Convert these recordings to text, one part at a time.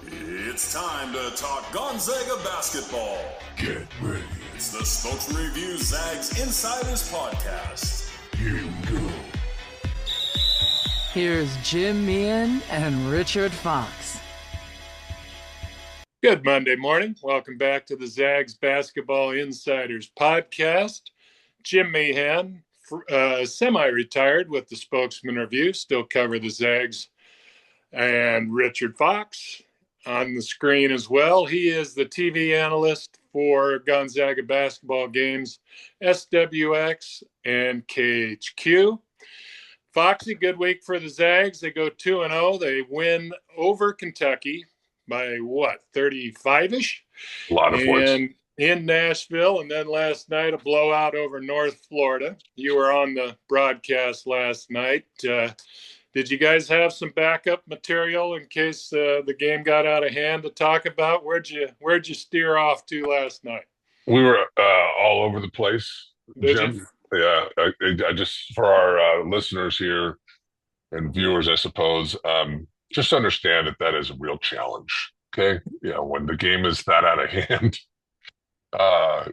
It's time to talk Gonzaga basketball. Get ready. It's the Spokesman-Review Zags Insiders Podcast. Here we go. Here's Jim Meehan and Richard Fox. Good Monday morning. Welcome back to the Zags Basketball Insiders Podcast. Jim Meehan, semi-retired with the Spokesman-Review, still cover the Zags, and Richard Fox on the screen as well. He is the TV analyst for Gonzaga basketball games, SWX and KHQ. Foxy, good week for the Zags. They go 2-0. They win over Kentucky by 35-ish? A lot of points. In Nashville, and then last night a blowout over North Florida. You were on the broadcast last night. Did you guys have some backup material in case the game got out of hand to talk about? Where'd you steer off to last night? We were all over the place, Jim. Yeah, I just, for our listeners here and viewers, I suppose, just understand that is a real challenge. Okay, when the game is that out of hand,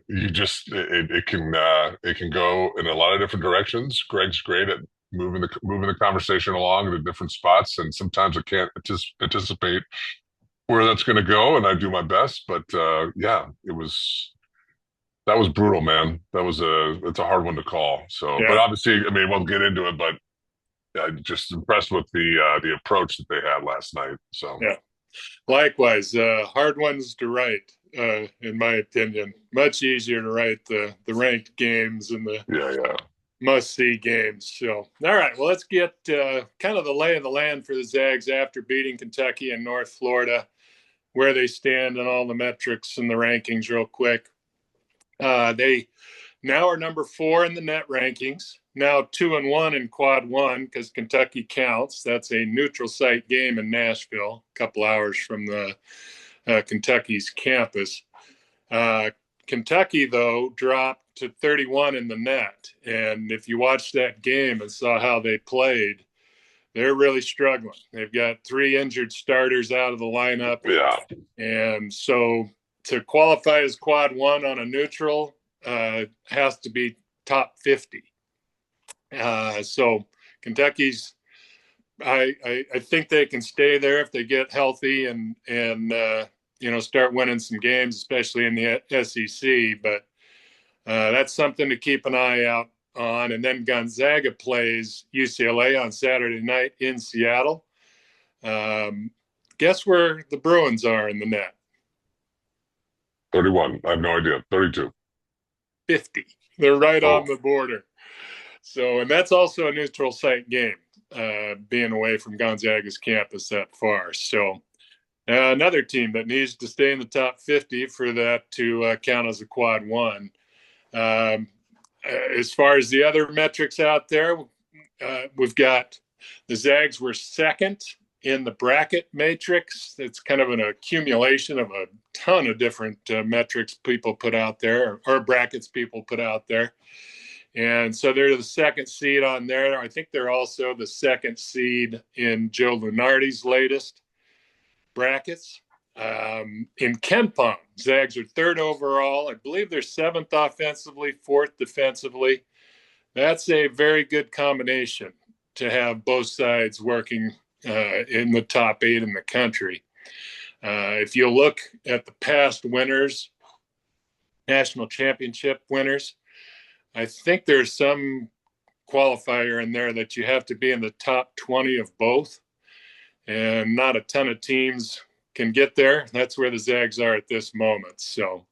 you just it can go in a lot of different directions. Greg's great at moving the conversation along to different spots, and sometimes I can't anticipate where that's going to go, and I do my best. But that was brutal, man. It's a hard one to call. So, yeah. But obviously, I mean, we'll get into it. But I'm just impressed with the approach that they had last night. So yeah, likewise, hard ones to write. In my opinion, much easier to write the ranked games and the must-see games. So, all right, well, let's get kind of the lay of the land for the Zags after beating Kentucky and North Florida, where they stand on all the metrics and the rankings real quick. They now are number 4 in the net rankings, now 2-1 in quad 1 because Kentucky counts. That's a neutral site game in Nashville, a couple hours from the Kentucky's campus. Kentucky, though, dropped to 31 in the net. And if you watched that game and saw how they played, they're really struggling. They've got 3 injured starters out of the lineup. Yeah. And so to qualify as quad 1 on a neutral has to be top 50. So Kentucky's, I think they can stay there if they get healthy and start winning some games, especially in the SEC. But that's something to keep an eye out on. And then Gonzaga plays UCLA on Saturday night in Seattle. Guess where the Bruins are in the net? 31. I have no idea. 32. 50. They're right on the border. So, and that's also a neutral site game, being away from Gonzaga's campus that far. So, another team that needs to stay in the top 50 for that to count as a quad 1. As far as the other metrics out there, we've got the Zags were second in the bracket matrix. It's kind of an accumulation of a ton of different metrics people put out there, or brackets people put out there. And so they're the second seed on there. I think they're also the second seed in Joe Lunardi's latest brackets. In KenPom, Zags are 3rd overall. I believe they're 7th offensively, 4th defensively. That's a very good combination to have both sides working in the top 8 in the country. If you look at the past winners, national championship winners, I think there's some qualifier in there that you have to be in the top 20 of both, and not a ton of teams can get there. That's where the Zags are at this moment. So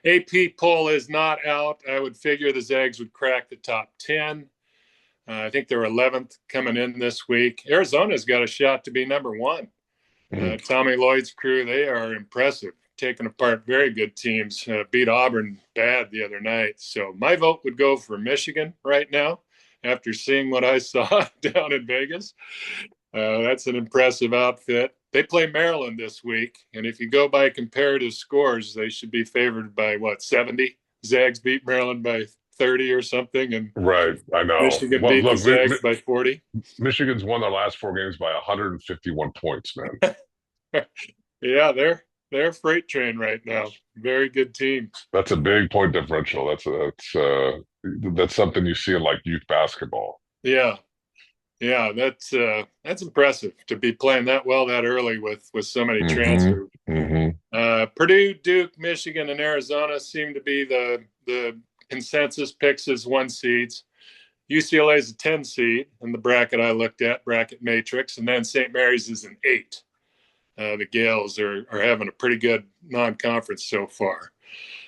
AP poll is not out. I would figure the Zags would crack the top 10. I think they're 11th coming in this week. Arizona's got a shot to be number 1. Tommy Lloyd's crew, they are impressive, taking apart very good teams, beat Auburn bad the other night. So my vote would go for Michigan right now after seeing what I saw down in Vegas. That's an impressive outfit. They play Maryland this week, and if you go by comparative scores, they should be favored by, 70? Zags beat Maryland by 30 or something, and right, I know. Michigan beat the Zags by 40. Michigan's won their last 4 games by 151 points, man. Yeah, they're a freight train right now. Very good team. That's a big point differential. That's something you see in like youth basketball. Yeah, yeah, that's impressive to be playing that well that early with so many Mm-hmm. transfers. Mm-hmm. Purdue, Duke, Michigan, and Arizona seem to be the consensus picks as 1 seeds. UCLA is a 10 seed in the bracket I looked at, bracket matrix, and then St. Mary's is an 8. The Gales are having a pretty good non-conference so far.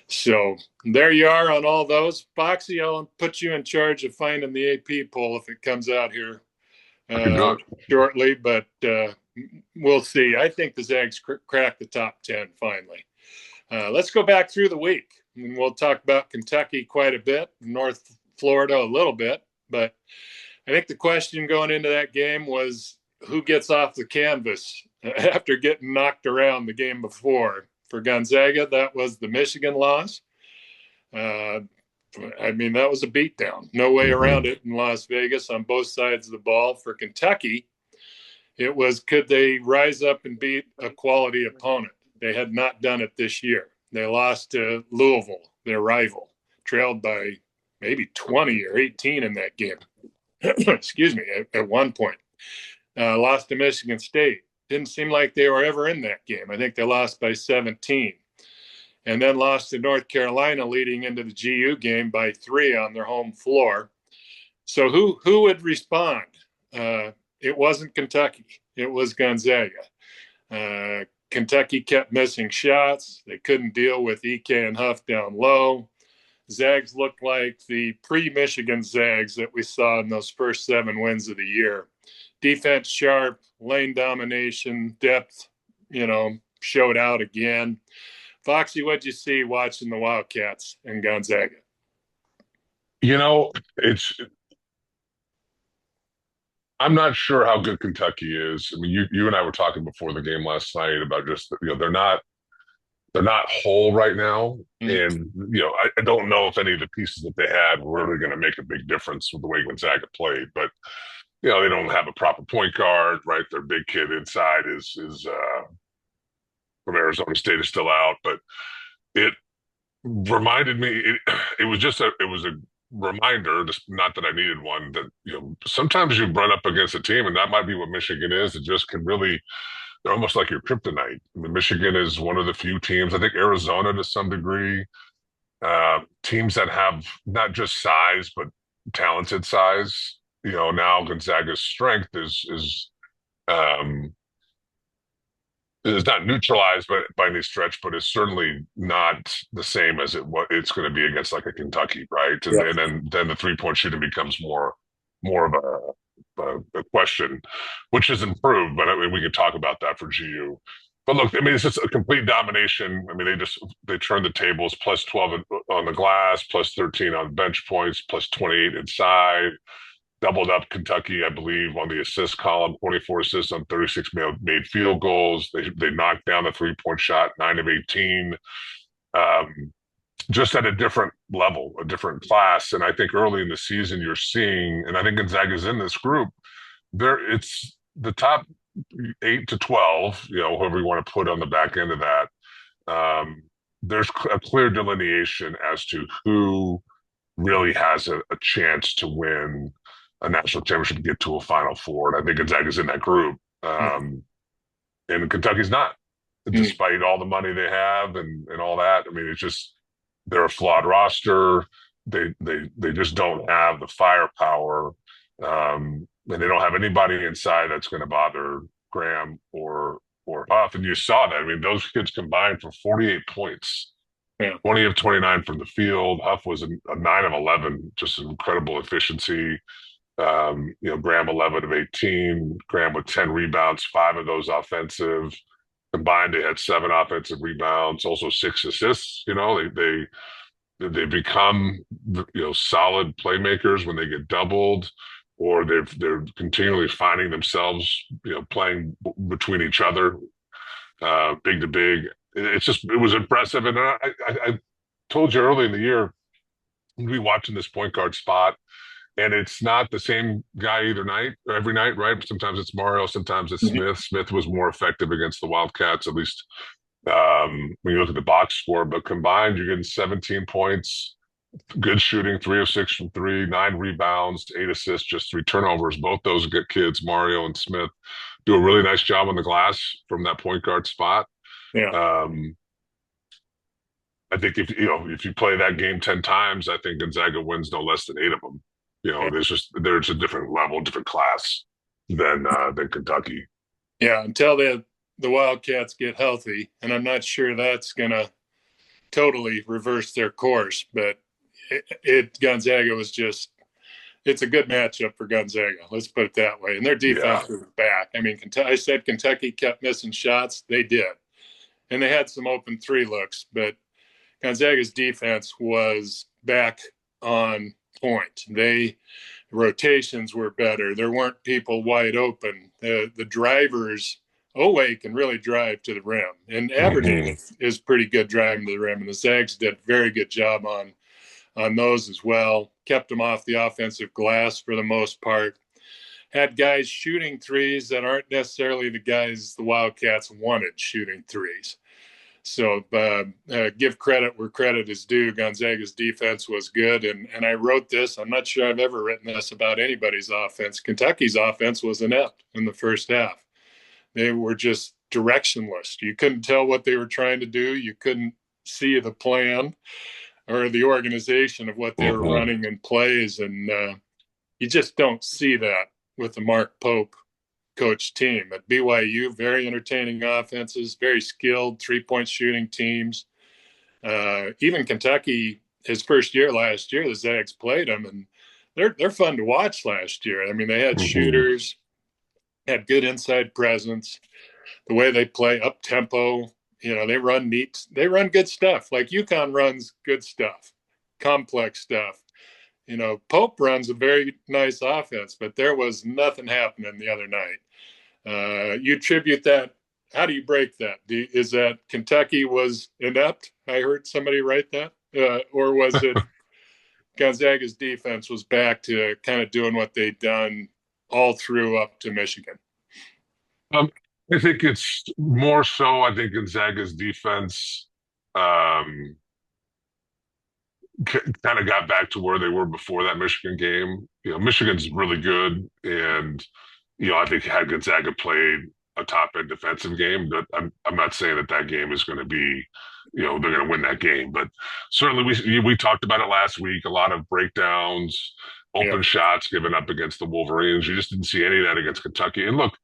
So there you are on all those. Foxy, I'll put you in charge of finding the AP poll if it comes out here I can do it. shortly, but we'll see. I think the Zags crack the top 10 finally. Let's go back through the week, and we'll talk about Kentucky quite a bit, North Florida a little bit, but I think the question going into that game was who gets off the canvas after getting knocked around the game before. For Gonzaga, that was the Michigan loss. I mean, that was a beatdown. No way around it in Las Vegas on both sides of the ball. For Kentucky, it was could they rise up and beat a quality opponent? They had not done it this year. They lost to Louisville, their rival, trailed by maybe 20 or 18 in that game. Excuse me, at one point. Lost to Michigan State. Didn't seem like they were ever in that game. I think they lost by 17. And then lost to North Carolina leading into the GU game by 3 on their home floor. So who would respond? It wasn't Kentucky. It was Gonzaga. Kentucky kept missing shots. They couldn't deal with EK and Huff down low. Zags looked like the pre-Michigan Zags that we saw in those first 7 wins of the year. Defense sharp, lane domination, depth, showed out again. Foxy, what'd you see watching the Wildcats and Gonzaga? I'm not sure how good Kentucky is. I mean, you and I were talking before the game last night about just they're not whole right now, and I don't know if any of the pieces that they had were really going to make a big difference with the way Gonzaga played. But they don't have a proper point guard, right? Their big kid inside is from Arizona State is still out, but it reminded me. It was a reminder, just not that I needed one, that sometimes you run up against a team, and that might be what Michigan is. It just can really, they're almost like your kryptonite. I mean, Michigan is one of the few teams, I think Arizona to some degree, teams that have not just size but talented size. Now Gonzaga's strength is not neutralized by any stretch, but it's certainly not the same as it's going to be against like a Kentucky, right? And then the 3-point shooting becomes more of a question, which has improved. But I mean, we could talk about that for GU. But look, I mean, it's just a complete domination. I mean, they turned the tables, plus 12 on the glass, plus 13 on bench points, plus 28 inside. Doubled up Kentucky, I believe, on the assist column, 24 assists on 36 made field goals. They knocked down the 3-point shot, 9 of 18, just at a different level, a different class. And I think early in the season, you're seeing, and I think Gonzaga's in this group, it's the top 8 to 12, whoever you want to put on the back end of that. There's a clear delineation as to who really has a chance to win a national championship, get to a Final Four. And I think Gonzaga's in that group. And Kentucky's not, despite all the money they have and all that. I mean, it's just, they're a flawed roster. They just don't have the firepower. And they don't have anybody inside that's going to bother Graham or Huff. And you saw that. I mean, those kids combined for 48 points. Yeah. 20 of 29 from the field. Huff was a 9 of 11, just an incredible efficiency. Graham 11 of 18. Graham with 10 rebounds, 5 of those offensive. Combined, they had 7 offensive rebounds, also 6 assists. They become solid playmakers when they get doubled, or they're continually finding themselves playing between each other, big to big. It was impressive. And I told you early in the year, we'd be watching this point guard spot, and it's not the same guy every night, right? Sometimes it's Mario, sometimes it's Mhm. Smith. Smith was more effective against the Wildcats, at least when you look at the box score. But combined, you're getting 17 points, good shooting, 3 of 6 from three, 9 rebounds, 8 assists, just 3 turnovers. Both those good kids, Mario and Smith, do a really nice job on the glass from that point guard spot. Yeah. Um, I think if you play that game 10 times, I think Gonzaga wins no less than 8 of them. Yeah. There's a different level, different class than Kentucky. Yeah. Until the Wildcats get healthy, and I'm not sure that's gonna totally reverse their course, but Gonzaga was just it's a good matchup for Gonzaga. Let's put it that way. And their Yeah. defense was back. I mean, I said Kentucky kept missing shots. They did. And they had some open three looks, but Gonzaga's defense was back on point. Rotations were better. There weren't people wide open. The drivers, Oweh can really drive to the rim, and Aberdeen is pretty good driving to the rim. And the Zags did a very good job on those as well. Kept them off the offensive glass for the most part. Had guys shooting threes that aren't necessarily the guys the Wildcats wanted shooting threes. So give credit where credit is due. Gonzaga's defense was good. And I wrote this. I'm not sure I've ever written this about anybody's offense. Kentucky's offense was inept in the first half. They were just directionless. You couldn't tell what they were trying to do. You couldn't see the plan or the organization of what they were running in plays. And you just don't see that with the Mark Pope coach team. At BYU, very entertaining offenses, very skilled three-point shooting teams. Even Kentucky, his first year last year, the Zags played them, and they're fun to watch last year. I mean, they had shooters, had good inside presence. The way they play up tempo, they run good stuff. Like UConn runs good stuff, complex stuff. Pope runs a very nice offense, but there was nothing happening the other night. You attribute that. How do you break that? Is that Kentucky was inept? I heard somebody write that. Or was it Gonzaga's defense was back to kind of doing what they'd done all through up to Michigan? I think it's more so, I think Gonzaga's defense kind of got back to where they were before that Michigan game. Michigan's really good, and I think had Gonzaga played a top end defensive game, but I'm not saying that game is going to be, they're going to win that game. But certainly we talked about it last week. A lot of breakdowns, open shots given up against the Wolverines. You just didn't see any of that against Kentucky. And look,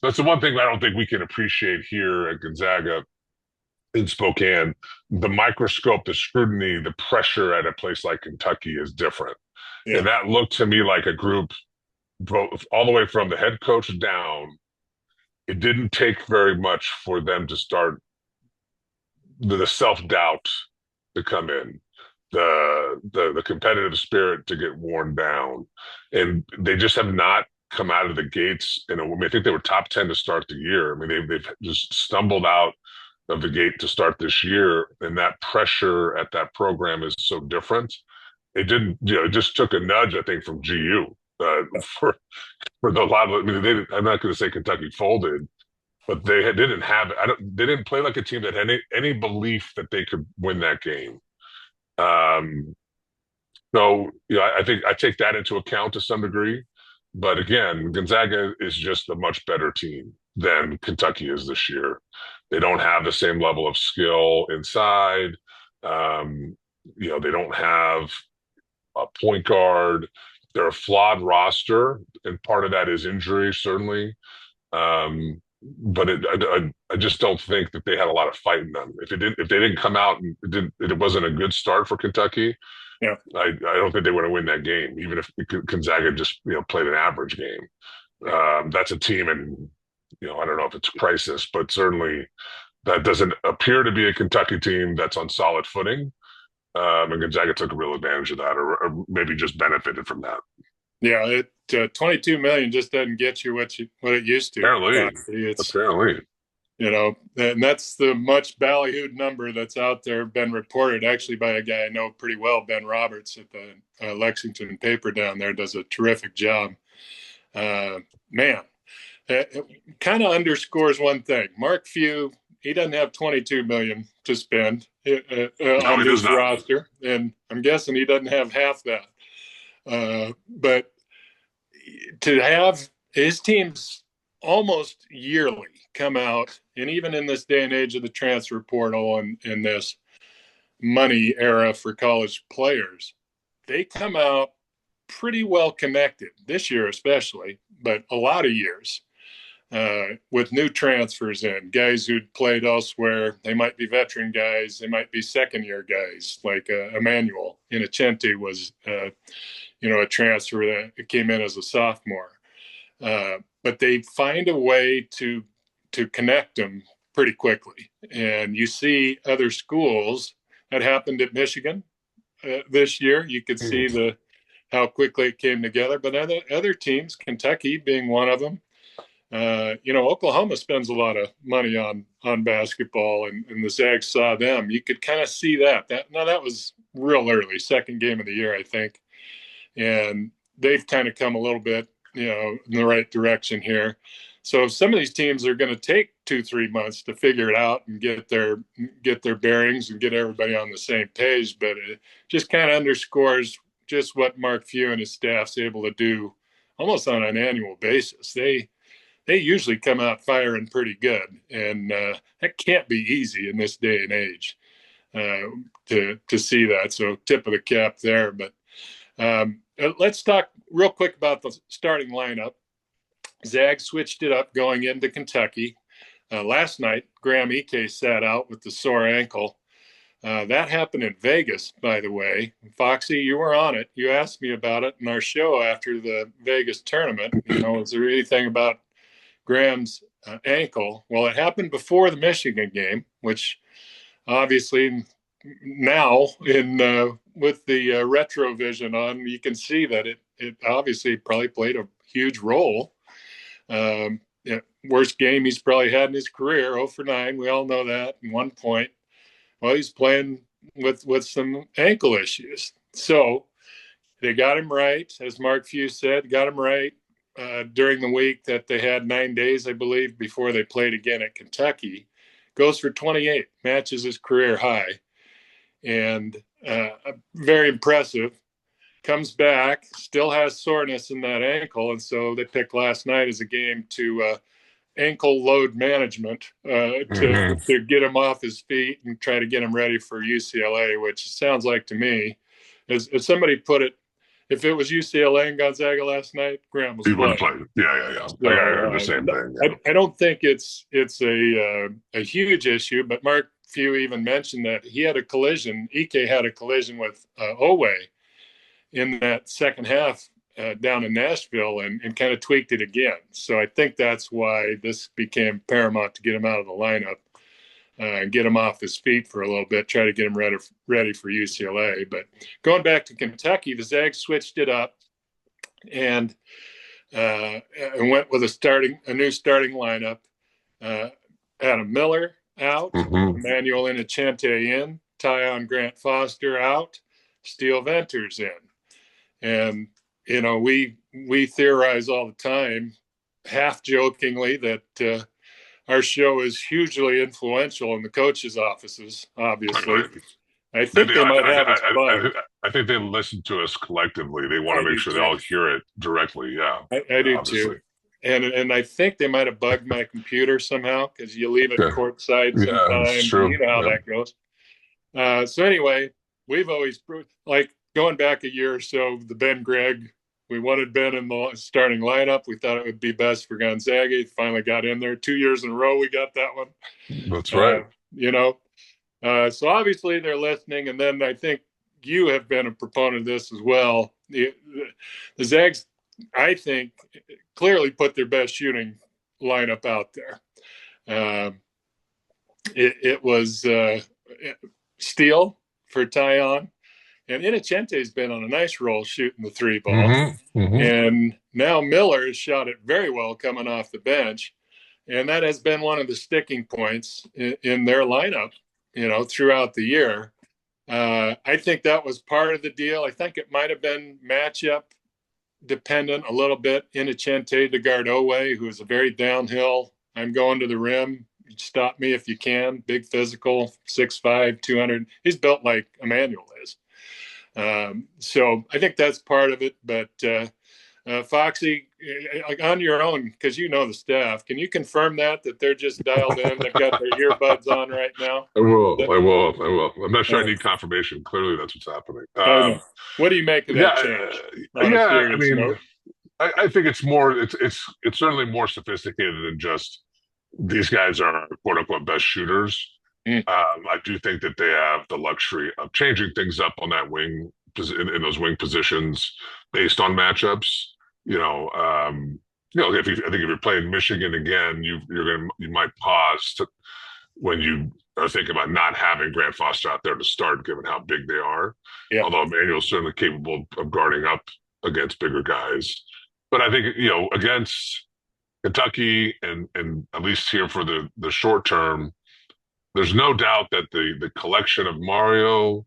that's the one thing I don't think we can appreciate here at Gonzaga in Spokane. The microscope, the scrutiny, the pressure at a place like Kentucky is different. Yeah. And that looked to me like a group all the way from the head coach down. It didn't take very much for them to start the self-doubt to come in, the competitive spirit to get worn down. And they just have not come out of the gates. I think they were top 10 to start the year. I mean, they've just stumbled out of the gate to start this year, and that pressure at that program is so different. It didn't, it just took a nudge, I think, from GU for the lot of. I mean, I'm not going to say Kentucky folded, but they didn't have. They didn't play like a team that had any belief that they could win that game. So I think I take that into account to some degree. But again, Gonzaga is just a much better team than Kentucky is this year. They don't have the same level of skill inside. They don't have a point guard. They're a flawed roster, and part of that is injury, certainly. But I just don't think that they had a lot of fight in them. If they didn't come out and it wasn't a good start for Kentucky. Yeah, I don't think they would have win that game, even if Gonzaga just played an average game. That's a team, and I don't know if it's crisis, but certainly that doesn't appear to be a Kentucky team that's on solid footing. And Gonzaga took a real advantage of that, or maybe just benefited from that. Yeah, $22 million just doesn't get you what it used to. Apparently. And that's the much ballyhooed number that's out there, been reported actually by a guy I know pretty well, Ben Roberts at the Lexington paper down there, does a terrific job. Man, it kind of underscores one thing. Mark Few, he doesn't have 22 million to spend on his roster, and I'm guessing he doesn't have half that. But to have his teams almost yearly come out, and even in this day and age of the transfer portal and in this money era for college players, they come out pretty well connected this year, especially, but a lot of years with new transfers in, guys who'd played elsewhere. They might be veteran guys, they might be second year guys, like Emmanuel Inocente was a transfer that came in as a sophomore. But they find a way to connect them pretty quickly. And you see other schools, that happened at Michigan this year. You could see how quickly it came together. But other teams, Kentucky being one of them, Oklahoma spends a lot of money on basketball, and the Zags saw them. You could kind of see that. That was real early, second game of the year, I think. And they've kind of come a little bit, in the right direction here. So some of these teams are going to take 2-3 months to figure it out and get their bearings and get everybody on the same page. But it just kind of underscores just what Mark Few and his staff's able to do almost on an annual basis. They usually come out firing pretty good, and that can't be easy in this day and age to see that. So tip of the cap there. But let's talk real quick about the starting lineup. Zags switched it up going into Kentucky. Last night, Graham Ike sat out with the sore ankle. That happened in Vegas, by the way. Foxy, you were on it. You asked me about it in our show after the Vegas tournament. Was there anything about Graham's ankle? Well, it happened before the Michigan game, which obviously now with the retrovision on, you can see that it obviously probably played a huge role. Worst game he's probably had in his career, 0 for 9. We all know that. At one point, well, he's playing with some ankle issues. So they got him right, as Mark Few said, got him right during the week that they had 9 days, I believe, before they played again at Kentucky. Goes for 28, matches his career high, and very impressive. Comes back, still has soreness in that ankle, and so they picked last night as a game to ankle load management to get him off his feet and try to get him ready for UCLA, which sounds like to me, as somebody put it, if it was UCLA and Gonzaga last night, Graham was playing. Yeah. So, I heard the same thing. Yeah. I don't think it's a huge issue, but Mark Few even mentioned that he had a collision. Ike had a collision with Owe in that second half down in Nashville and kind of tweaked it again. So I think that's why this became paramount to get him out of the lineup and get him off his feet for a little bit, try to get him ready for UCLA. But going back to Kentucky, the Zags switched it up and went with a new starting lineup. Adam Miller out, Emmanuel Inocente in, Tyon Grant Foster out, Steele Venters in. And, we theorize all the time, half jokingly, that our show is hugely influential in the coaches' offices, obviously. I think they might have us bugged. I think they listen to us collectively. They want to make sure they all hear it directly. Yeah, I do too. And I think they might have bugged my computer somehow because you leave it courtside sometimes. You know how that goes. So anyway, we've always, like going back a year or so, the Ben Gregg, we wanted Ben in the starting lineup. We thought it would be best for Gonzaga. He finally got in there 2 years in a row. We got that one. That's right. So obviously they're listening. And then I think you have been a proponent of this as well. The Zags, I think, clearly put their best shooting lineup out there. It was Steele for Tyon, and Inocente's been on a nice roll shooting the three ball. And now Miller has shot it very well coming off the bench. And that has been one of the sticking points in their lineup, throughout the year. I think that was part of the deal. I think it might have been matchup dependent a little bit. Innocente to guard Owe, who is a very downhill, I'm going to the rim, stop me if you can, big physical, 6'5", 200. He's built like Emmanuel is. So I think that's part of it. But Foxy, on your own, because you know the staff, can you confirm that they're just dialed in? They've got their earbuds on right now? I will. I'm not sure I need confirmation. Clearly, that's what's happening. I know. What do you make of that change? I mean, I think it's more. It's certainly more sophisticated than just these guys are quote unquote best shooters. I do think that they have the luxury of changing things up on that wing in those wing positions based on matchups. I think if you're playing Michigan again, you might pause when you are thinking about not having Grant Foster out there to start, given how big they are. Yeah. Although Emmanuel's certainly capable of guarding up against bigger guys, but I think against Kentucky and at least here for the short term, there's no doubt that the collection of Mario,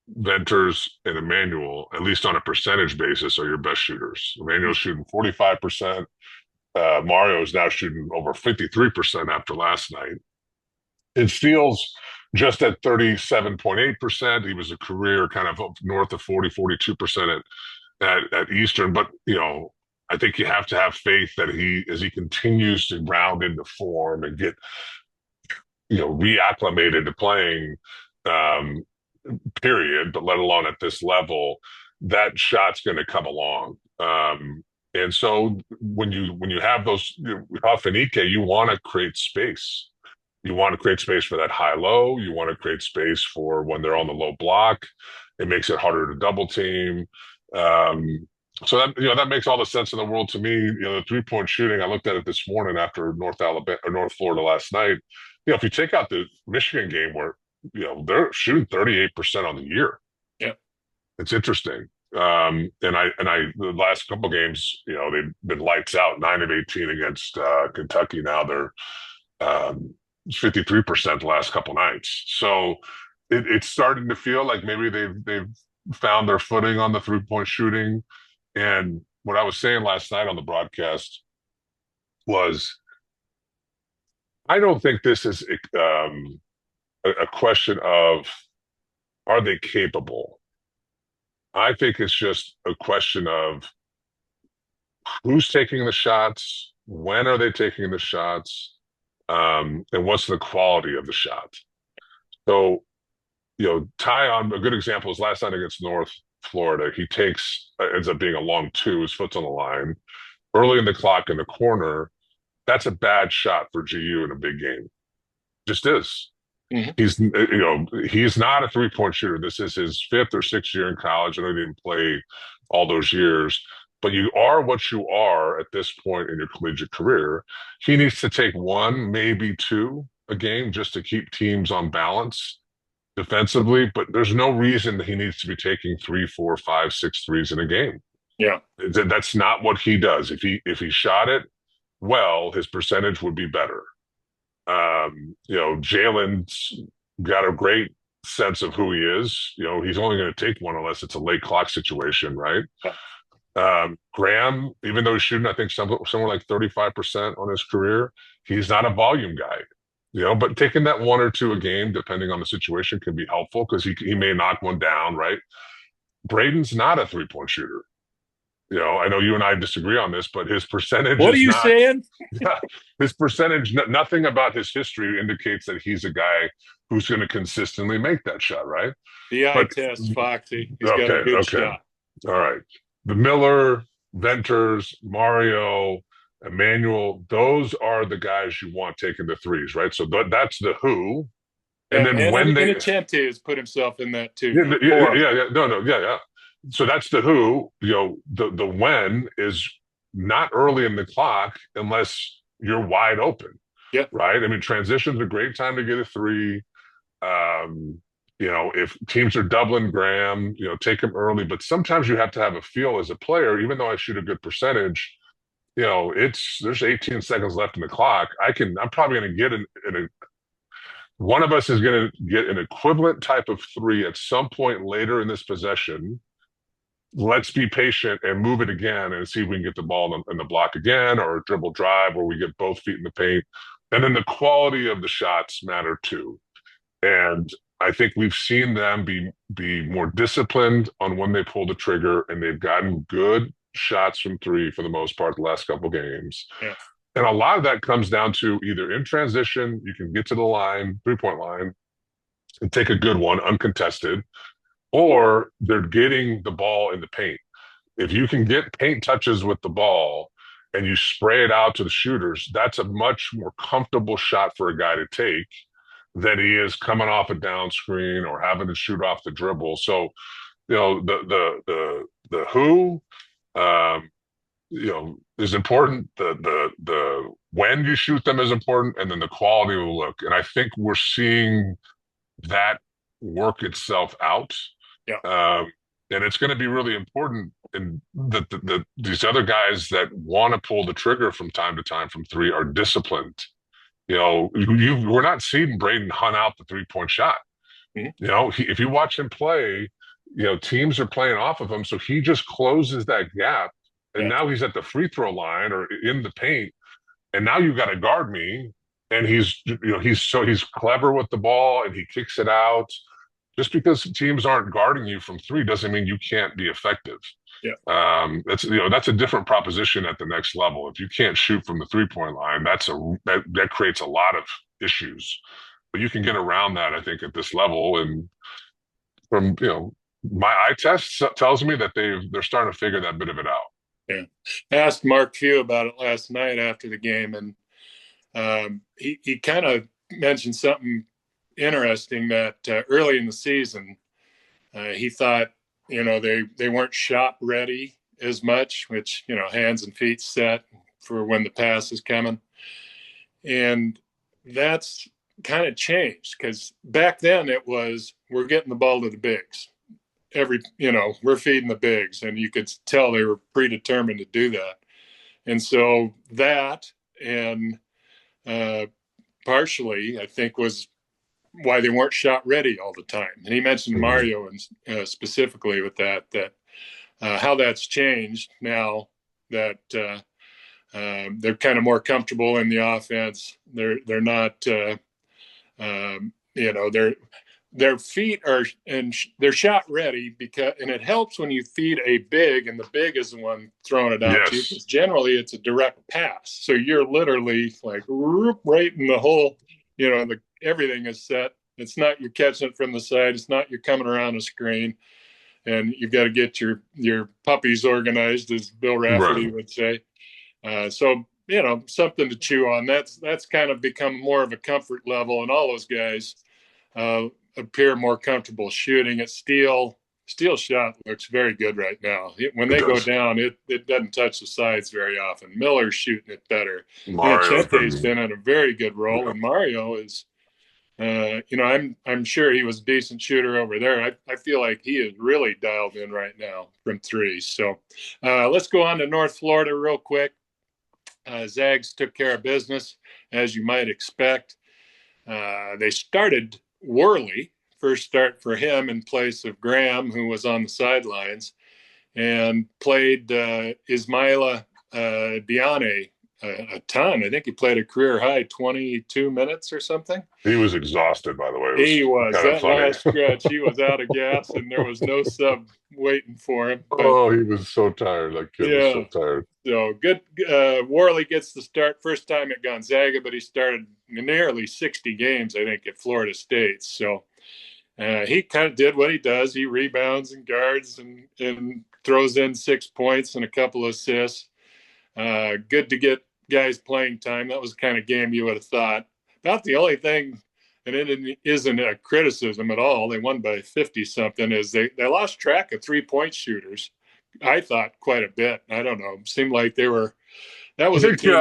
Venters, and Emmanuel, at least on a percentage basis, are your best shooters. Emmanuel's shooting 45%. Mario is now shooting over 53% after last night. And Steele's just at 37.8%. He was a career kind of up north of 42% at Eastern. But, I think you have to have faith that as he continues to round into form and get, reacclimated to playing, period, but let alone at this level, that shot's going to come along. And so when you have those off and Ike, you want to create space. You want to create space for that high-low. You want to create space for when they're on the low block. It makes it harder to double team. So that makes all the sense in the world to me. The 3-point shooting, I looked at it this morning after North Florida last night. If you take out the Michigan game where they're shooting 38% on the year. Yeah, it's interesting. And the last couple of games, they've been lights out, 9 of 18 against Kentucky. Now they're 53% the last couple nights. So it's starting to feel like maybe they've found their footing on the 3-point shooting. And what I was saying last night on the broadcast was, I don't think this is a question of are they capable. I think it's just a question of who's taking the shots, when are they taking the shots, and what's the quality of the shot. So, Tyon, a good example is last night against North Florida. He ends up being a long 2, his foot's on the line. Early in the clock in the corner, that's a bad shot for GU in a big game. Just is. Mm-hmm. He's not a 3-point shooter. This is his 5th or 6th year in college. I know he didn't play all those years, but you are what you are at this point in your collegiate career. He needs to take 1, maybe 2 a game just to keep teams on balance defensively, but there's no reason that he needs to be taking 3, 4, 5, 6 threes in a game. Yeah. That's not what he does. If he shot it well, his percentage would be better. Jalen's got a great sense of who he is. He's only going to take 1 unless it's a late clock situation, right? Graham, even though he's shooting, I think somewhere like 35% on his career, he's not a volume guy. But taking that 1 or 2 a game, depending on the situation, can be helpful because he may knock one down, right? Braden's not a 3-point shooter. I know you and I disagree on this, but his percentage. What are you saying? His percentage, nothing about his history indicates that he's a guy who's going to consistently make that shot, right? The eye test, Foxy. He's got a good shot. All right. The Miller, Venters, Mario, Emmanuel, those are the guys you want taking the threes, right? So that's the who. And then when Innocente has put himself in that too. Yeah. So that's the who. The when is not early in the clock unless you're wide open. Yeah. Right. I mean, transition's a great time to get a 3. If teams are doubling Graham, take him early. But sometimes you have to have a feel as a player, even though I shoot a good percentage, there's 18 seconds left in the clock. I'm probably going to get one of us is going to get an equivalent type of three at some point later in this possession. Let's be patient and move it again and see if we can get the ball in the block again, or a dribble drive where we get both feet in the paint. And then the quality of the shots matter too. And I think we've seen them be more disciplined on when they pull the trigger, and they've gotten good shots from three for the most part the last couple games. Yeah. And a lot of that comes down to either in transition, you can get to the line, 3-point line, and take a good one, uncontested, or they're getting the ball in the paint. If you can get paint touches with the ball and you spray it out to the shooters, that's a much more comfortable shot for a guy to take than he is coming off a down screen or having to shoot off the dribble. So, the who, is important. The when you shoot them is important, and then the quality of the look. And I think we're seeing that work itself out. Yeah. And it's going to be really important in these other guys that want to pull the trigger from time to time from three are disciplined. We're not seeing Braden hunt out the 3-point shot. Mm-hmm. If you watch him play, teams are playing off of him, so he just closes that gap. And now he's at the free throw line or in the paint, and now you've got to guard me. And he's clever with the ball and he kicks it out. Just because teams aren't guarding you from three doesn't mean you can't be effective. Yeah. That's a different proposition at the next level. If you can't shoot from the 3-point line, that creates a lot of issues. But you can get around that, I think, at this level. And from my eye test tells me that they're starting to figure that bit of it out. Yeah, I asked Mark Few about it last night after the game, and he kind of mentioned something interesting that early in the season he thought they weren't shot ready as much, which hands and feet set for when the pass is coming, and that's kind of changed because back then it was we're getting the ball to the bigs. We're feeding the bigs, and you could tell they were predetermined to do that. And so that, and partially, I think, was why they weren't shot ready all the time. And he mentioned Mario and specifically with that how that's changed now that they're kind of more comfortable in the offense. They're not, their feet are and they're shot ready and it helps when you feed a big and the big is the one throwing it out to you, because generally it's a direct pass, so you're literally like right in the hole. Everything is set. It's not you're catching it from the side. It's not you're coming around a screen, and you've got to get your puppies organized, as Bill Rafferty would say. So something to chew on. That's kind of become more of a comfort level, and all those guys appear more comfortable shooting it. Steele shot looks very good right now. When they go down, it doesn't touch the sides very often. Miller's shooting it better. Chante's been in a very good role, and Mario is, I'm sure he was a decent shooter over there. I feel like he is really dialed in right now from three. So let's go on to North Florida real quick. Zags took care of business, as you might expect. They started Worley, first start for him in place of Graham, who was on the sidelines, and played Ismaila Diane a ton. I think he played a career high 22 minutes or something. He was exhausted, by the way. He was. That last stretch, he was out of gas, and there was no sub waiting for him. But, he was so tired. That kid was so tired. So good. Worley gets the start first time at Gonzaga, but he started nearly 60 games, I think, at Florida State. So he kind of did what he does. He rebounds and guards and throws in 6 points and a couple of assists. Good to get guys playing time. That was the kind of game you would have thought. About the only thing, and it isn't a criticism at all, they won by 50-something, is they lost track of 3-point shooters. I thought quite a bit. I don't know. It seemed like they were – that was a team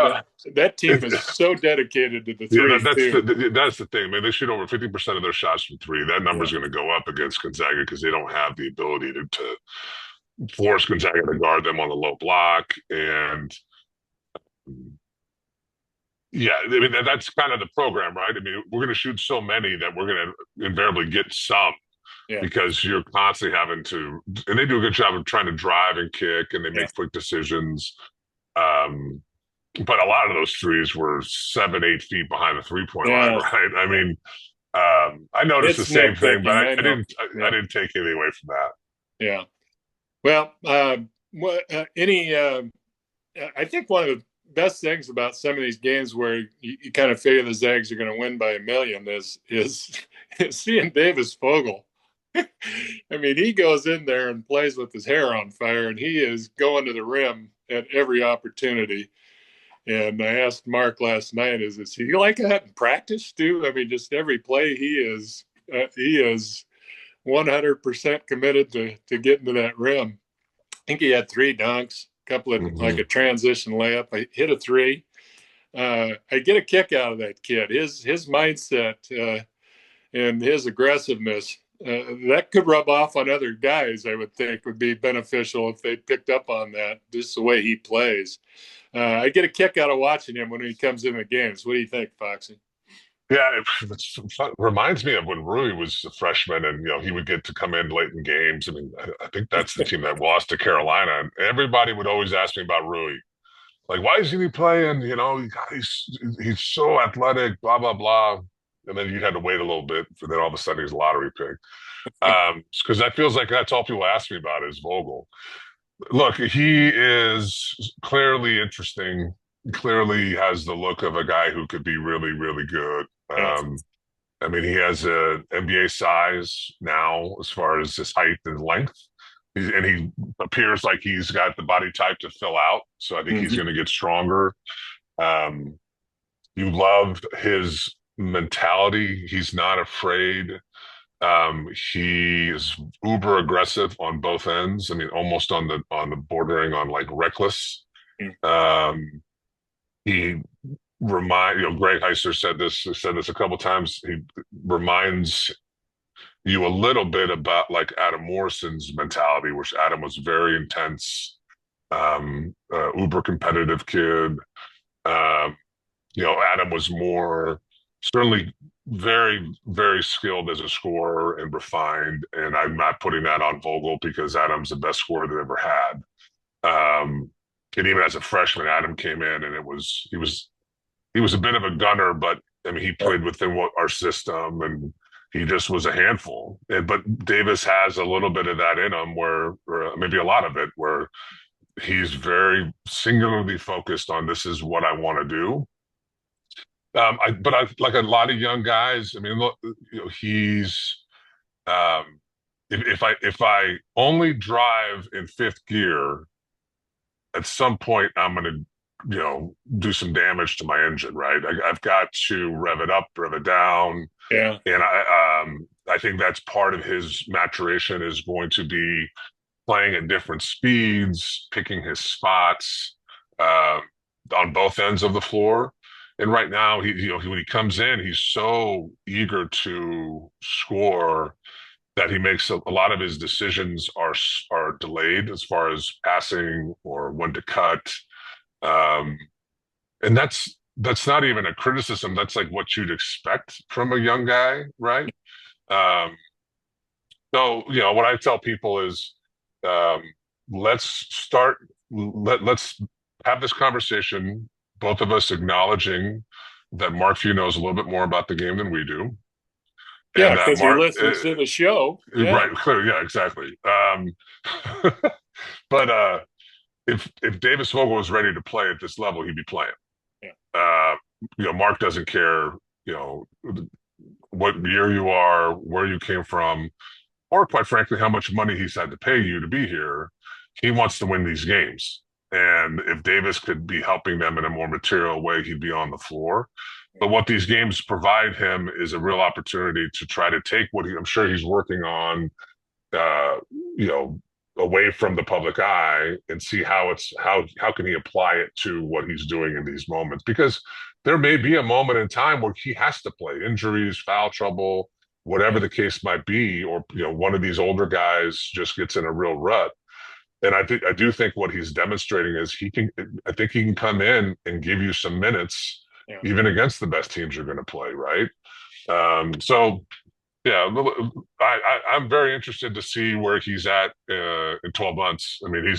that team is so dedicated to the three. That's the thing. I mean, they shoot over 50% of their shots from three. That number's going to go up against Gonzaga because they don't have the ability to force Gonzaga to guard them on the low block. And Yeah, I mean that's kind of the program, right? I mean, we're going to shoot so many that we're going to invariably get some Yeah. because you're constantly having to, and they do a good job of trying to drive and kick, and they Yeah. make quick decisions. Um, but a lot of those threes were 7, 8 feet behind the 3-point line, Yeah. right? I mean, I noticed the It's same thing, but nitpicking. I I know. didn't, I Yeah. didn't take anything away from that. Yeah. Well, I think one of the best things about some of these games where you kind of figure the Zags are going to win by a million is seeing Davis Fogel. I mean, he goes in there and plays with his hair on fire, and he is going to the rim at every opportunity. And I asked Mark last night, is he like that in practice too? I mean, just every play he is 100% committed to getting to that rim. I think he had 3 dunks, a couple of like a transition layup. I hit a 3. I get a kick out of that kid. His mindset and his aggressiveness that could rub off on other guys. I would think would be beneficial if they picked up on that. Just the way he plays. I get a kick out of watching him when he comes in the games. What do you think, Foxy? Yeah, it reminds me of when Rui was a freshman, and he would get to come in late in games. I mean, I think that's the team that lost to Carolina, and everybody would always ask me about Rui. Like, why isn't he playing? He's so athletic, blah blah blah. And then you had to wait a little bit, and then all of a sudden he's a lottery pick. Because that feels like that's all people ask me about is Vogel. Look, he is clearly interesting. Clearly has the look of a guy who could be really, really good. I mean, he has a NBA size now as far as his height and length. And he appears like he's got the body type to fill out. So I think he's going to get stronger. You love his mentality. He's not afraid. He is uber aggressive on both ends. I mean, almost on the bordering on like reckless. He Greg Heiser said this a couple times. He reminds you a little bit about like Adam Morrison's mentality, which Adam was very intense, uber competitive kid. Adam was more certainly very, very skilled as a scorer and refined. And I'm not putting that on Vogel because Adam's the best scorer they ever had. And even as a freshman, Adam came in and he was a bit of a gunner, but I mean, he played within our system and he just was a handful. But Davis has a little bit of that in him or maybe a lot of it, where he's very singularly focused on this is what I want to do. But I like a lot of young guys. I mean, look, he's if I only drive in 5th gear, at some point I'm going to do some damage to my engine, right? I've got to rev it up, rev it down. Yeah. And I think that's part of his maturation is going to be playing at different speeds, picking his spots on both ends of the floor. And right now, when he comes in, he's so eager to score that he makes a lot of his decisions are delayed as far as passing or when to cut. And that's not even a criticism. That's like what you'd expect from a young guy, right? So what I tell people is, let's have this conversation. Both of us acknowledging that Mark Few knows a little bit more about the game than we do. Yeah, because he listens to the show. Yeah. Right, clearly, yeah, exactly. But if Davis Vogel was ready to play at this level, he'd be playing. Yeah. Mark doesn't care, what year you are, where you came from, or quite frankly, how much money he's had to pay you to be here. He wants to win these games. And if Davis could be helping them in a more material way, he'd be on the floor. But what these games provide him is a real opportunity to try to take what I'm sure he's working on, away from the public eye and see how can he apply it to what he's doing in these moments. Because there may be a moment in time where he has to play, injuries, foul trouble, whatever the case might be, or one of these older guys just gets in a real rut. And I do think what he's demonstrating is I think he can come in and give you some minutes, Yeah. even against the best teams you're going to play, right? So yeah, I'm very interested to see where he's at in 12 months. I mean,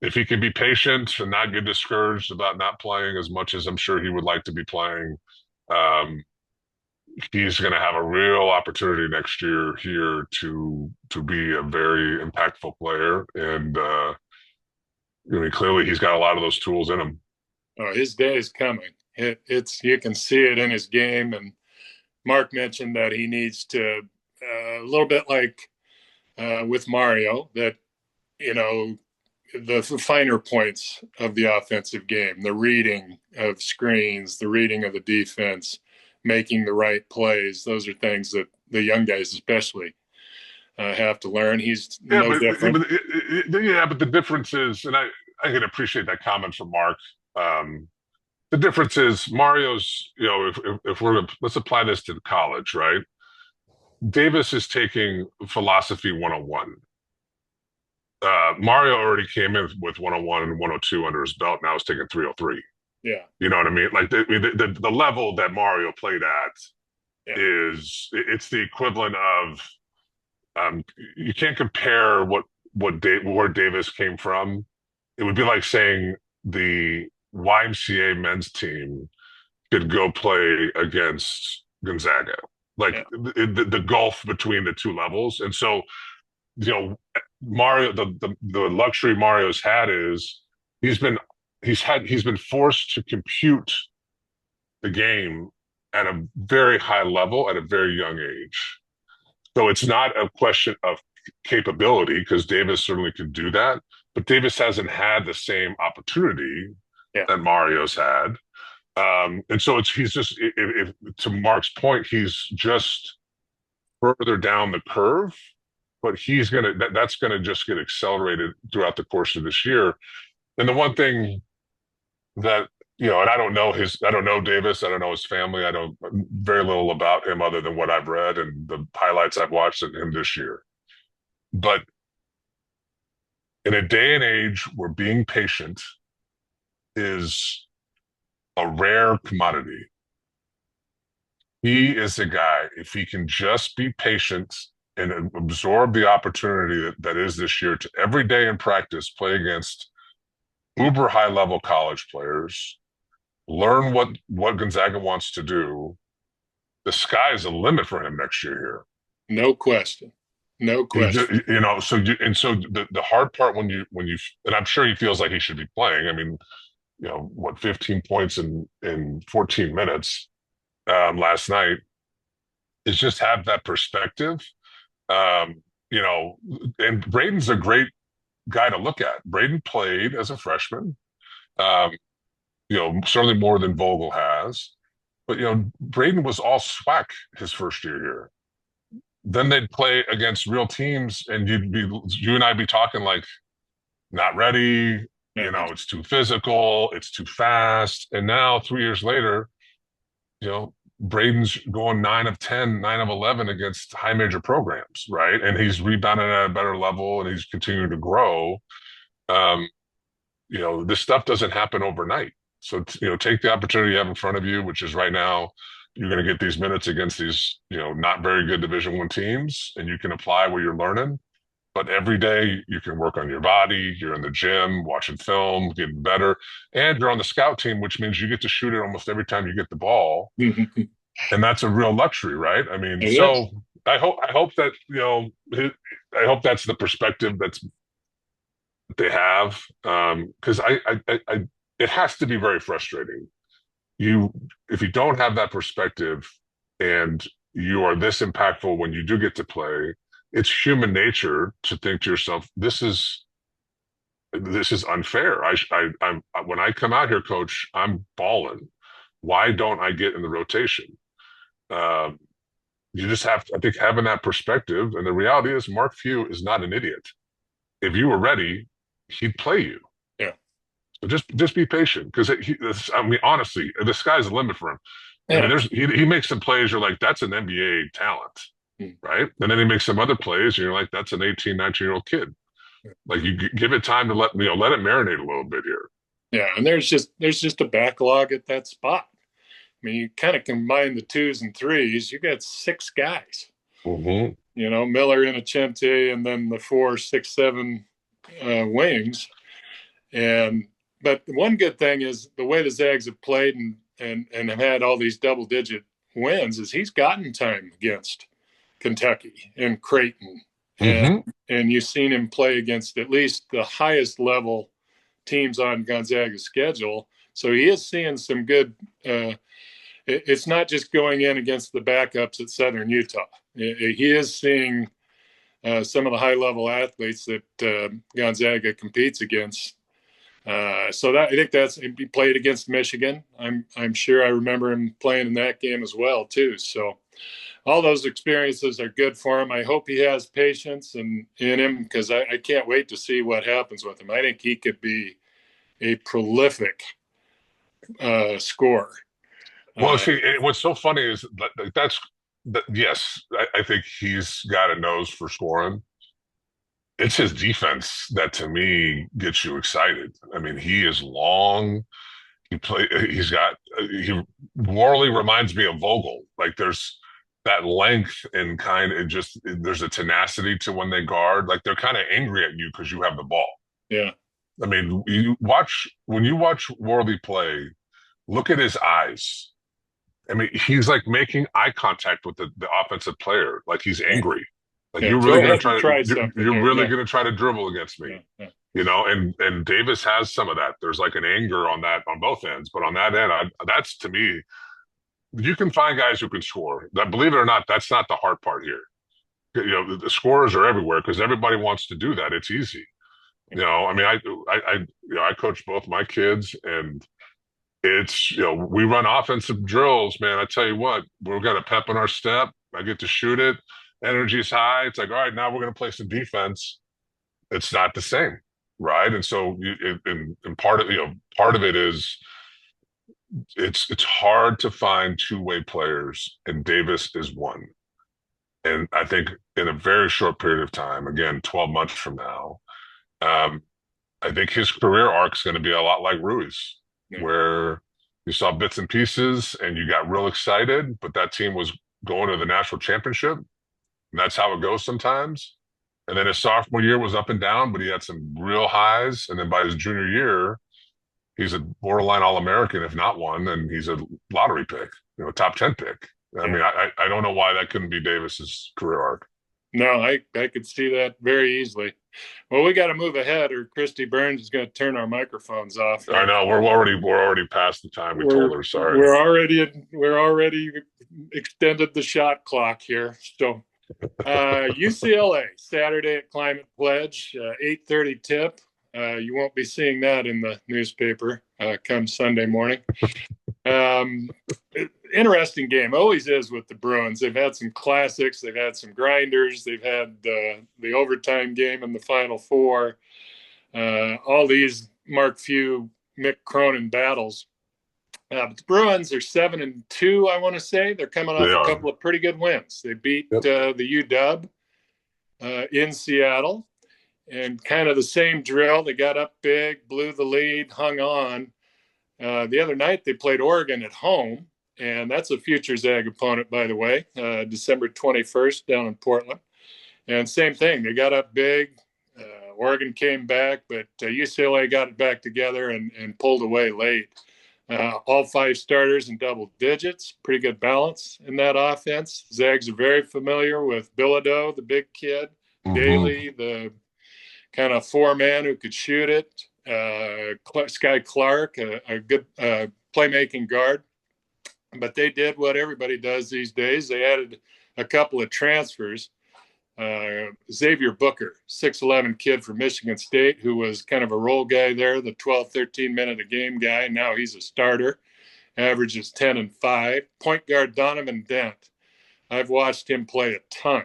if he can be patient and not get discouraged about not playing as much as I'm sure he would like to be playing, um, he's going to have a real opportunity next year here to be a very impactful player. And I mean, clearly he's got a lot of those tools in him. Oh, his day is coming. It's you can see it in his game. And Mark mentioned that he needs to a little bit like with Mario, that the finer points of the offensive game, the reading of screens, the reading of the defense, making the right plays. Those are things that the young guys especially have to learn. He's no different. But the difference is, and I can appreciate that comment from Mark. The difference is Mario's, if let's apply this to college, right? Davis is taking philosophy 101. Mario already came in with 101 and 102 under his belt. Now he's taking 303. Yeah. You know what I mean? Like the level that Mario played at it's the equivalent of, you can't compare where Davis came from. It would be like saying the YMCA men's team could go play against Gonzaga. Like the gulf between the two levels. And so, Mario, the luxury Mario's had is he's been forced to compute the game at a very high level at a very young age. So it's not a question of capability, because Davis certainly could do that, but Davis hasn't had the same opportunity that Mario's had. And so he's just, to Mark's point, he's just further down the curve, but that's gonna just get accelerated throughout the course of this year. And the one thing that, and I don't know Davis, I don't know his family, I know very little about him other than what I've read and the highlights I've watched of him this year. But in a day and age where being patient is a rare commodity, he is a guy, if he can just be patient and absorb the opportunity that is this year to every day in practice play against uber high level college players, learn what Gonzaga wants to do, the sky's the limit for him next year here. No question. No question. So the hard part when you, and I'm sure he feels like he should be playing. I mean, 15 points in 14 minutes last night, is just have that perspective. And Braden's a great guy to look at. Braden played as a freshman, certainly more than Vogel has. But, Braden was all SWAC his first year here. Then they'd play against real teams, and you and I'd be talking like, not ready, it's too physical, it's too fast. And now 3 years later, Braden's going 9 of 10, 9 of 11 against high major programs, right? And he's rebounding at a better level, and he's continuing to grow. This stuff doesn't happen overnight. So, take the opportunity you have in front of you, which is right now, you're going to get these minutes against these, not very good Division I teams, and you can apply what you're learning. But every day you can work on your body. You're in the gym, watching film, getting better, and you're on the scout team, which means you get to shoot it almost every time you get the ball, and that's a real luxury, right? I mean, I hope that I hope that's the perspective that they have, because it has to be very frustrating. If you don't have that perspective, and you are this impactful when you do get to play, it's human nature to think to yourself, this is unfair. When I come out here, coach, I'm balling. Why don't I get in the rotation? You just have to, I think, having that perspective. And the reality is Mark Few is not an idiot. If you were ready, he'd play you. Yeah. So just be patient, because honestly, the sky's the limit for him. Yeah. I mean, he makes some plays, you're like, that's an NBA talent, right? And then he makes some other plays, and you're like, that's an 18, 19-year-old kid. Like you give it time to let it marinate a little bit here. Yeah, and there's just a backlog at that spot. I mean, you kind of combine the twos and threes, you got 6 guys. Mm-hmm. Miller, Innocente, and then the 4, 6, 7 wings. But one good thing is the way the Zags have played and have had all these double-digit wins is he's gotten time against Kentucky and Creighton, and you've seen him play against at least the highest level teams on Gonzaga's schedule. So he is seeing some good. It's not just going in against the backups at Southern Utah. He is seeing some of the high-level athletes that Gonzaga competes against. So I think he played against Michigan. I'm sure I remember him playing in that game as well too. So all those experiences are good for him. I hope he has patience in him because I can't wait to see what happens with him. I think he could be a prolific scorer. Well, see, what's so funny is yes, I think he's got a nose for scoring. It's his defense that to me gets you excited. I mean, he is long. He morally reminds me of Vogel. Like there's that length and there's a tenacity to when they guard. Like they're kind of angry at you because you have the ball. Yeah. I mean, when you watch Worley play, look at his eyes. I mean, he's like making eye contact with the offensive player, like he's angry. Like you're really gonna try to dribble against me. And Davis has some of that. There's like an anger on both ends, but on that end, that's to me, you can find guys who can score. Believe it or not, that's not the hard part here. The scorers are everywhere because everybody wants to do that. It's easy. I mean, I coach both my kids, and it's we run offensive drills, man. I tell you what, we've got a pep in our step. I get to shoot it. Energy is high. It's like, all right, now we're going to play some defense. It's not the same, right? And so, part of it is it's hard to find two-way players, and Davis is one. And I think in a very short period of time, again, 12 months from now, I think his career arc is going to be a lot like Rui's, where you saw bits and pieces and you got real excited, but that team was going to the national championship. And that's how it goes sometimes. And then his sophomore year was up and down, but he had some real highs. And then by his junior year, he's a borderline All-American, if not one, and he's a lottery pick, top 10 pick. I mean, I don't know why that couldn't be Davis's career arc. No, I could see that very easily. Well, we got to move ahead, or Christy Burns is going to turn our microphones off. I know we're already past the time we told her. Sorry, we're already extended the shot clock here. So, UCLA Saturday at Climate Pledge, 8:30 tip. You won't be seeing that in the newspaper come Sunday morning. Interesting game, always is with the Bruins. They've had some classics, they've had some grinders, they've had the overtime game in the Final Four. All these Mark Few, Mick Cronin battles. But the Bruins are 7-2, I want to say. They're coming off a couple of pretty good wins. They beat the UW in Seattle, and kind of the same drill. They got up big, blew the lead, hung on. The other night they played Oregon at home, and that's a future Zag opponent, by the way, December 21st down in Portland. And same thing, they got up big. Oregon came back, but UCLA got it back together and pulled away late. All 5 starters in double digits, pretty good balance in that offense. Zags are very familiar with Bilodeau, the big kid, Daly, the kind of 4-man who could shoot it, Sky Clark, a good playmaking guard. But they did what everybody does these days. They added a couple of transfers. Xavier Booker, 6'11" kid from Michigan State, who was kind of a role guy there, the 12, 13 minute a game guy. Now he's a starter, averages 10 and 5. Point guard Donovan Dent. I've watched him play a ton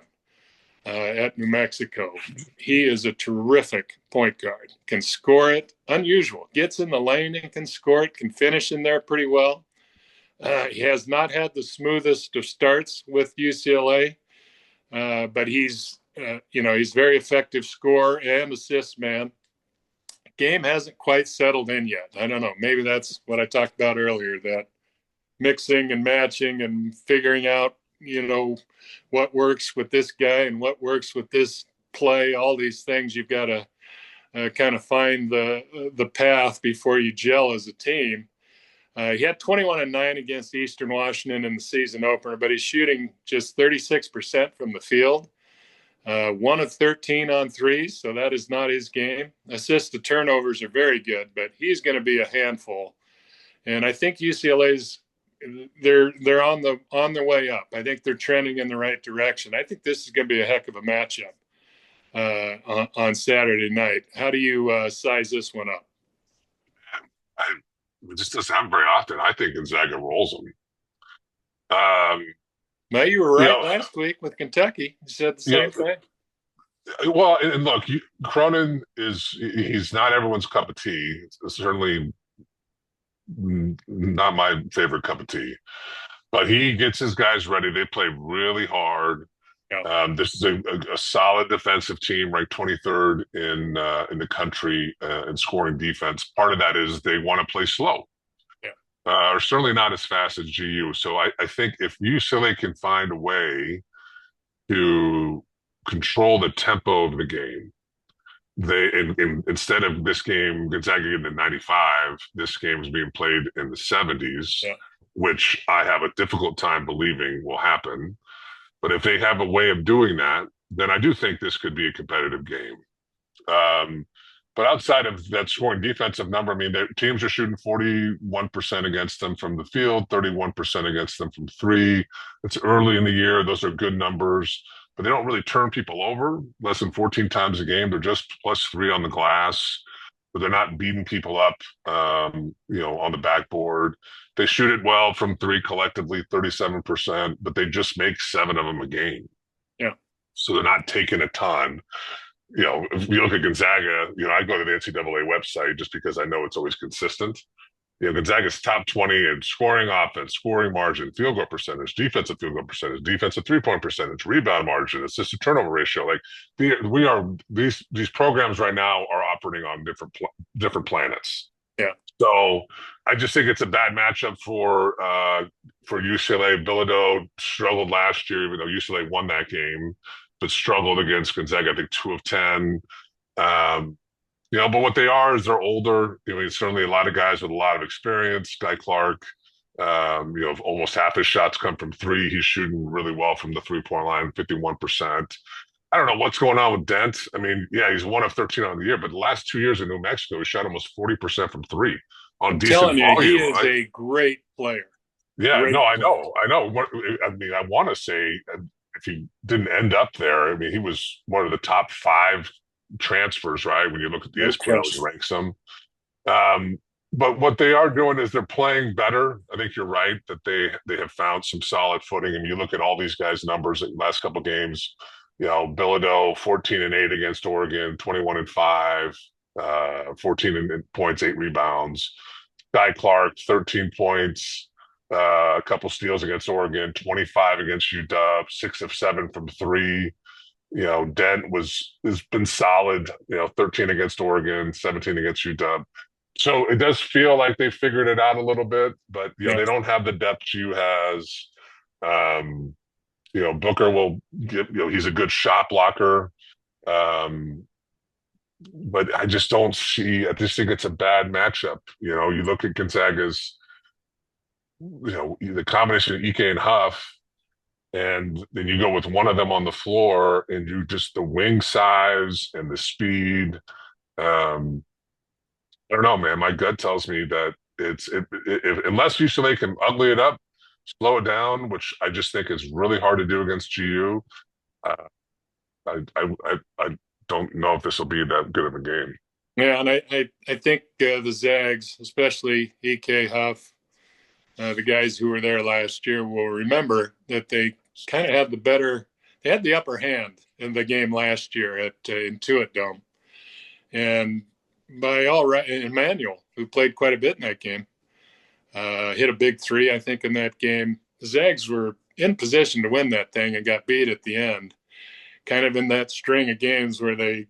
at New Mexico. He is a terrific point guard, can score it, unusual, gets in the lane and can score it, can finish in there pretty well. He has not had the smoothest of starts with UCLA. But he's he's very effective scorer and assist man. Game hasn't quite settled in yet. I don't know. Maybe that's what I talked about earlier, that mixing and matching and figuring out, what works with this guy and what works with this play, all these things. You've got to kind of find the path before you gel as a team. He had 21-9 against Eastern Washington in the season opener, but he's shooting just 36% from the field. 1 of 13 on threes, so that is not his game. Assists to turnovers are very good, but he's going to be a handful. And I think UCLA's they're on their way up. I think they're trending in the right direction. I think this is going to be a heck of a matchup on Saturday night. How do you size this one up? It just doesn't happen very often. I think Gonzaga rolls them. Now, you were right last week with Kentucky. You said the same thing. Well, and look, Cronin he's not everyone's cup of tea. It's certainly not my favorite cup of tea. But he gets his guys ready. They play really hard. Yeah. This is a solid defensive team, ranked 23rd in the country in scoring defense. Part of that is they want to play slow. Or certainly not as fast as GU. So I think if UCLA can find a way to control the tempo of the game, instead of this game, Gonzaga getting to 95, this game is being played in the 70s, which I have a difficult time believing will happen. But if they have a way of doing that, then I do think this could be a competitive game. But outside of that scoring defensive number, I mean, their teams are shooting 41% against them from the field, 31% against them from three. It's early in the year. Those are good numbers, but they don't really turn people over less than 14 times a game. They're just +3 on the glass, but they're not beating people up, on the backboard. They shoot it well from three collectively, 37%, but they just make 7 of them a game. Yeah. So they're not taking a ton. If you look at Gonzaga, I go to the NCAA website just because I know it's always consistent. Gonzaga's top 20 in scoring offense, scoring margin, field goal percentage, defensive field goal percentage, defensive 3-point percentage, rebound margin, assist to turnover ratio. Like these programs right now are operating on different planets. Yeah. So I just think it's a bad matchup for UCLA. Bilodeau struggled last year, even though UCLA won that game, but struggled against Gonzaga, I think 2 of 10. But what they are is they're older. Certainly a lot of guys with a lot of experience. Guy Clark, almost half his shots come from three. He's shooting really well from the 3-point line, 51%. I don't know what's going on with Dent. I mean, yeah, he's 1 of 13 on the year, but the last 2 years in New Mexico, he shot almost 40% from three on decent volume. He is a great player. Yeah, I know. I mean, I want to say if he didn't end up there, I mean, he was one of the top 5 transfers, right? When you look at the ESPN ranks them. But what they are doing is they're playing better. I think you're right that they have found some solid footing. I mean, you look at all these guys' numbers in the last couple of games. Bilodeau 14-8 against Oregon, 21-5, 14 points, 8 rebounds. Guy Clark 13 points, a couple steals against Oregon, 25 against UW, 6 of 7 from three. Dent has been solid, 13 against Oregon, 17 against UW. So it does feel like they figured it out a little bit, but they don't have the depth GU has. Booker will get, he's a good shot blocker. But I just don't see, I just think it's a bad matchup. You look at Gonzaga's, the combination of Ike and Huff, and then you go with one of them on the floor and you just the wing size and the speed. I don't know, man. My gut tells me that unless UCLA can ugly it up, slow it down, which I just think is really hard to do against GU. I don't know if this will be that good of a game. Yeah, and I think the Zags, especially Ike, Huff, the guys who were there last year will remember that they kind of had they had the upper hand in the game last year at Intuit Dome. And by all right, Emmanuel, who played quite a bit in that game, hit a big 3, I think, in that game. The Zags were in position to win that thing and got beat at the end. kind of in that string of games where they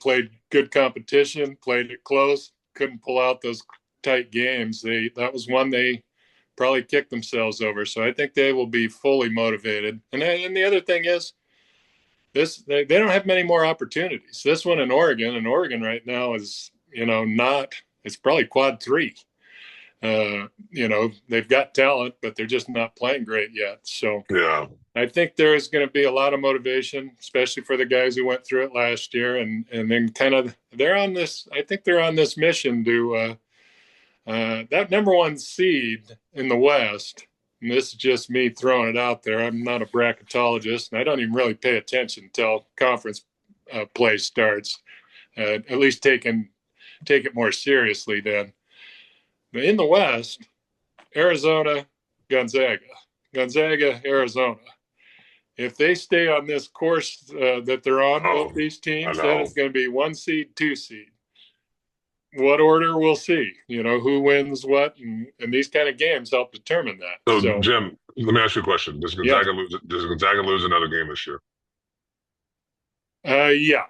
played good competition, played it close, couldn't pull out those tight games. That was one they probably kicked themselves over. So I think they will be fully motivated. And the other thing is, they don't have many more opportunities. This one in Oregon, right now is, it's probably quad 3. They've got talent, but they're just not playing great yet. So yeah, I think there is going to be a lot of motivation, especially for the guys who went through it last year, and then kind of they're on this mission to that number 1 seed in the West. And this is just me throwing it out there. I'm not a bracketologist, and I don't even really pay attention until conference play starts. At least take it more seriously then. But in the West, Arizona, Gonzaga, Arizona. If they stay on this course that they're on, both these teams, then it's going to be 1 seed, 2 seed. What order we'll see, who wins what, and these kind of games help determine that. So Jim, let me ask you a question. Does Gonzaga lose another game this year? Yeah,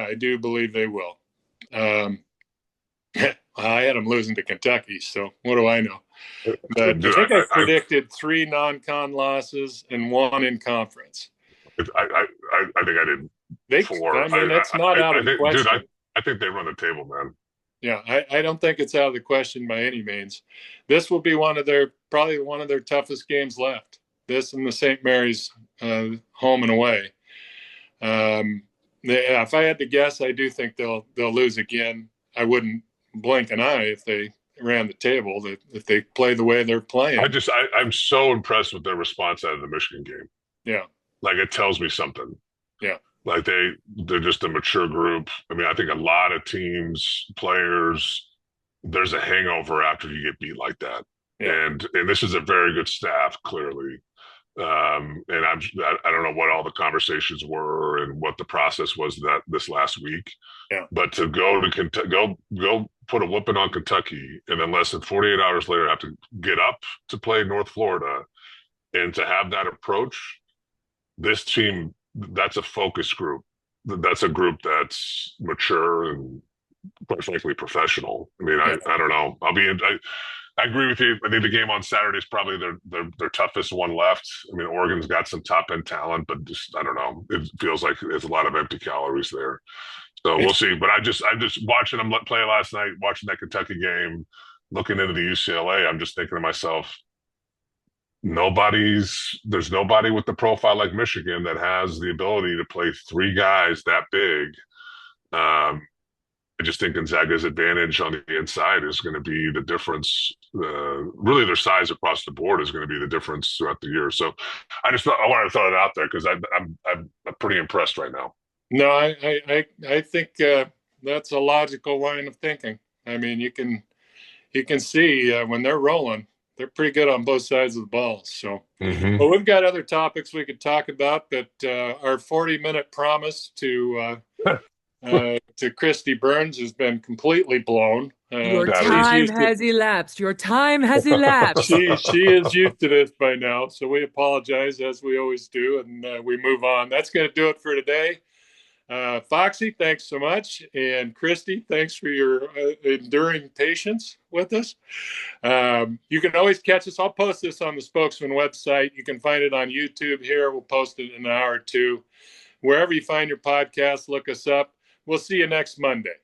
I do believe they will. I had them losing to Kentucky, so what do I know? But I think I predicted 3 non-con losses and 1 in conference. I think I did 4. I mean, that's not out of the question. Dude, I think they run the table, man. Yeah, I don't think it's out of the question by any means. This will be probably one of their toughest games left. This and the St. Mary's home and away. If I had to guess, I do think they'll lose again. I wouldn't blink an eye if they ran the table, if they play the way they're playing. I'm so impressed with their response out of the Michigan game. Yeah. Like, it tells me something. Yeah. Like they're just a mature group. I mean, I think a lot of teams, players, there's a hangover after you get beat like that. Yeah. And this is a very good staff, clearly. And I don't know what all the conversations were and what the process was this last week. Yeah. But to go to go put a whooping on Kentucky, and then less than 48 hours later have to get up to play North Florida, and to have that approach, this team, that's a focus group. That's a group that's mature and, quite frankly, professional. I mean, I don't know. I agree with you. I think the game on Saturday is probably their toughest one left. I mean, Oregon's got some top end talent, but just, I don't know. It feels like there's a lot of empty calories there. So we'll see. But I'm just watching them play last night, watching that Kentucky game, looking into the UCLA. I'm just thinking to myself, there's nobody with the profile like Michigan that has the ability to play 3 guys that big. I just think Gonzaga's advantage on the inside is going to be the difference. Really, their size across the board is going to be the difference throughout the year. So I wanted to throw it out there because I'm pretty impressed right now. No, I think that's a logical line of thinking. I mean, you can see when they're rolling, they're pretty good on both sides of the ball. So, But we've got other topics we could talk about, but our 40-minute promise to Christy Burns has been completely blown. Your time has elapsed. Your time has elapsed. She is used to this by now, so we apologize, as we always do, and we move on. That's going to do it for today. Foxy, thanks so much. And Christy, thanks for your enduring patience with us. You can always catch us. I'll post this on the Spokesman website. You can find it on YouTube here. We'll post it in an hour or two. Wherever you find your podcast, look us up. We'll see you next Monday.